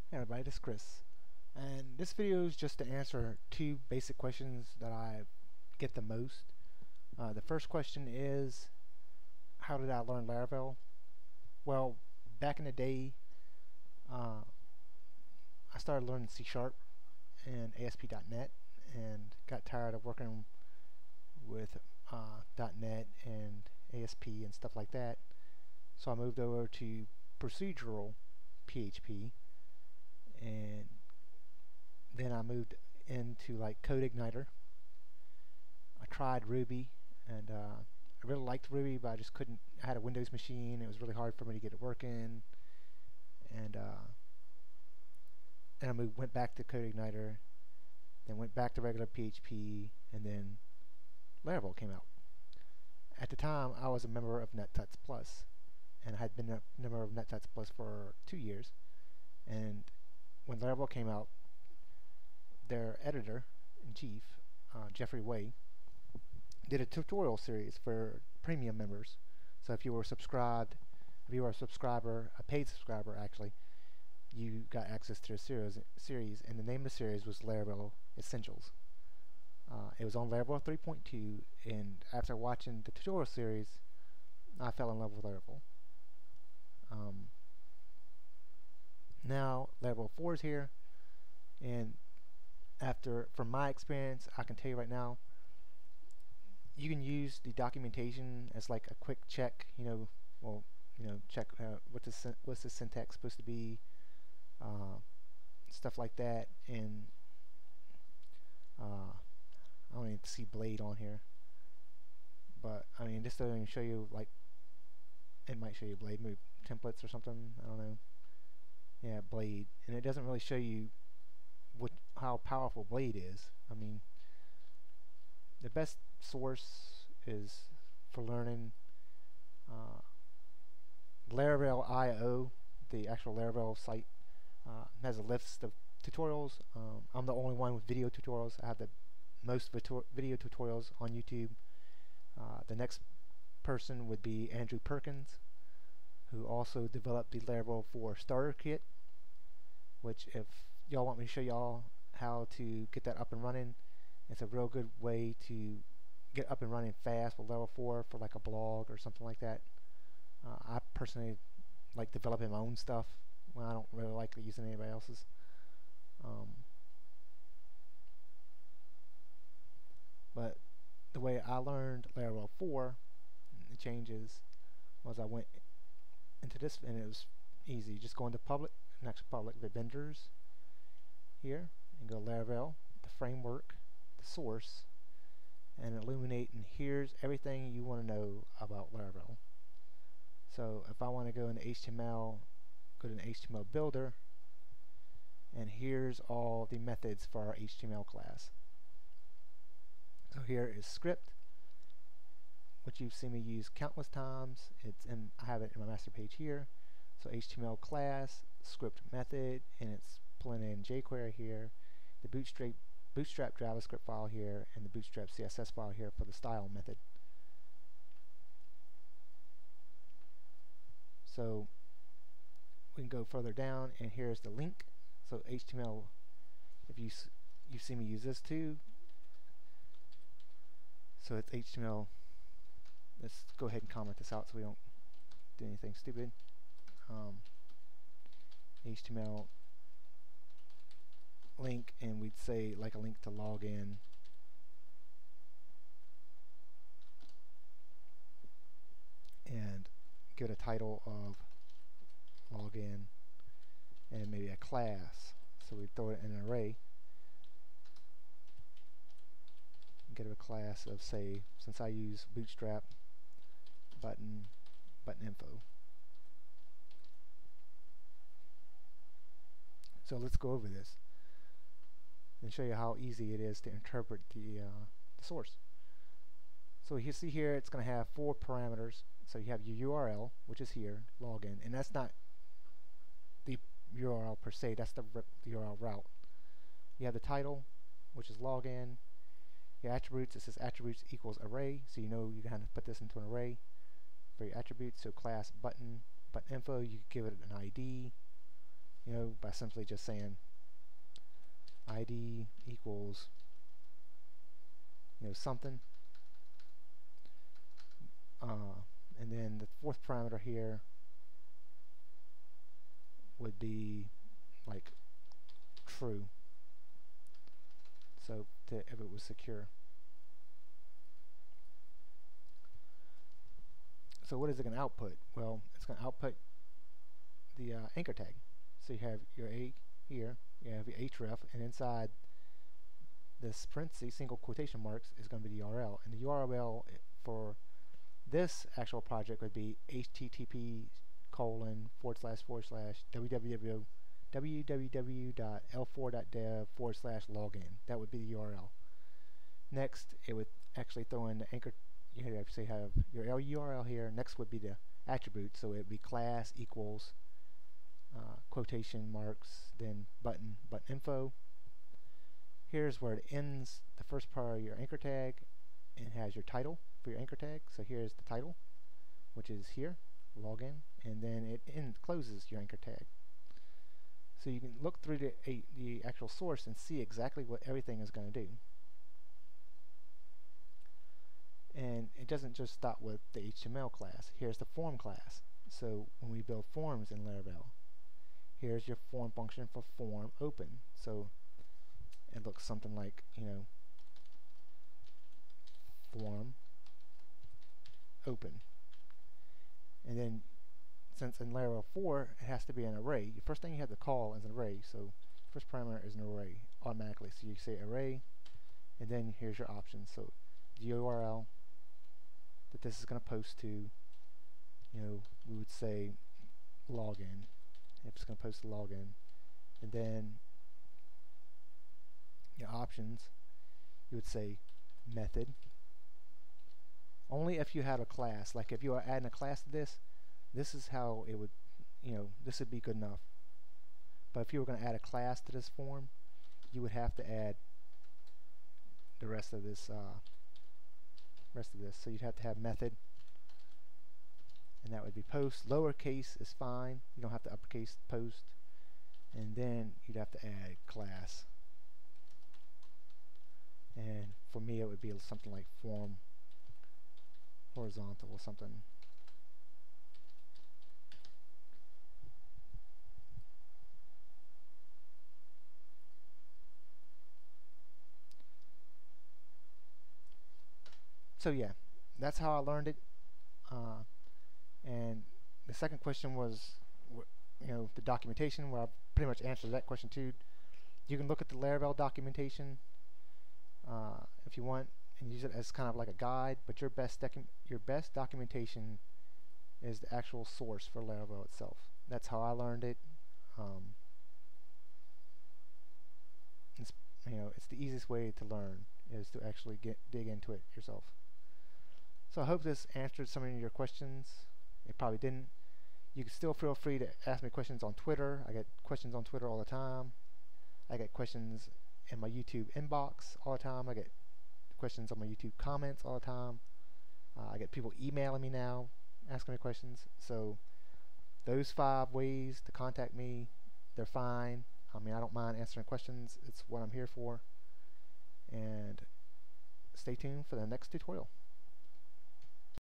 Hey everybody, this is Chris, and this video is just to answer two basic questions that I get the most. The first question is, how did I learn Laravel? Well, back in the day, uh, I started learning C# and ASP.NET and got tired of working with .NET and ASP and stuff like that, so I moved over to procedural PHP, and then I moved into like CodeIgniter. I tried Ruby, and I really liked Ruby, but I just couldn't. I had a Windows machine. It was really hard for me to get it working, and then went back to CodeIgniter, then went back to regular PHP, and then Laravel came out. At the time, I was a member of NetTuts Plus, and I had been a member of NetTuts Plus for 2 years. And when Laravel came out, their editor-in-chief, Jeffrey Way, did a tutorial series for premium members. So if you were subscribed, if you were a subscriber, a paid subscriber actually, you got access to the series, and the name of the series was Laravel Essentials. It was on Laravel 3.2, and after watching the tutorial series, I fell in love with Laravel. Now Laravel 4 is here, and from my experience, I can tell you right now, you can use the documentation as like a quick check. Check what's the syntax supposed to be, stuff like that. And I don't even see Blade on here, but I mean, this doesn't even show you, like, it might show you Blade, maybe templates or something. I don't know. Yeah, Blade, and it doesn't really show you how powerful Blade is. I mean, the best source is for learning Laravel IO. The actual Laravel site has a list of tutorials. I'm the only one with video tutorials. I have the most video tutorials on YouTube. The next person would be Andrew Perkins, who also developed the Laravel 4 starter kit, which, if y'all want me to show y'all how to get that up and running, it's a real good way to get up and running fast with Laravel 4 for like a blog or something like that. I personally like developing my own stuff when I don't really like using anybody else's. But the way I learned Laravel 4, the changes, was I went into this, and it was easy. Just go into public, the vendors here, and go Laravel, the framework, the source, and illuminate, and here's everything you want to know about Laravel. So if I want to go into HTML, go to the HTML builder, and here's all the methods for our HTML class. So here is script, which you've seen me use countless times. I have it in my master page here. So HTML class, script method, and it's pulling in jQuery here, the Bootstrap JavaScript file here, and the Bootstrap CSS file here for the style method. So we can go further down, and here's the link. So HTML, if you've seen me use this too. So it's HTML. Let's go ahead and comment this out so we don't do anything stupid. HTML link, and we'd say like a link to login, and give it a title of login, and maybe a class. So we throw it in an array. Get a class of, say, since I use Bootstrap, button info. So let's go over this and show you how easy it is to interpret the source. So you see here, it's going to have 4 parameters. So you have your URL, which is here, login, and that's not the URL per se, that's the URL route. You have the title, which is login. Your attributes, it says attributes equals array, so you know you're going to put this into an array for your attributes. So class button info, you could give it an ID, by simply just saying ID equals something, and then the fourth parameter here would be like true, so if it was secure. So what is it going to output? Well, it's going to output the anchor tag. So you have your A here, you have your href, and inside this parenthesis, single quotation marks, is going to be the URL. And the URL for this actual project would be http://www.l4.dev/login. That would be the URL. Next, it would actually throw in the anchor. You actually have your URL here. Next would be the attribute. So it would be class equals quotation marks, then button info. Here's where it ends the first part of your anchor tag and has your title for your anchor tag. So here's the title, which is here, login, and then it closes your anchor tag. So you can look through the actual source and see exactly what everything is going to do. And it doesn't just stop with the HTML class. Here's the form class. So when we build forms in Laravel, here's your form function for form open. So it looks something like, form open. And then since in Laravel 4 it has to be an array, the first thing you have to call is an array. So first parameter is an array automatically. So you say array, and then here's your options. So the URL that this is going to post to, we would say login, if it's going to post to login. And then your options, you would say method. Only if you had a class, like if you are adding a class to this is how it would, this would be good enough. But if you were going to add a class to this form, you would have to add the rest of this. So you'd have to have method, and that would be post. Lowercase is fine. You don't have to uppercase post. And then you'd have to add class. And for me, it would be something like form horizontal or something. So yeah, that's how I learned it. And the second question was, the documentation, where I pretty much answered that question too. You can look at the Laravel documentation if you want, and use it as kind of like a guide. But your best documentation is the actual source for Laravel itself. That's how I learned it. It's the easiest way to learn, is to actually dig into it yourself. So I hope this answered some of your questions. It probably didn't. You can still feel free to ask me questions on Twitter. I get questions on Twitter all the time. I get questions in my YouTube inbox all the time. I get questions on my YouTube comments all the time. I get people emailing me now, asking me questions. So those 5 ways to contact me, they're fine. I mean, I don't mind answering questions. It's what I'm here for. And stay tuned for the next tutorial.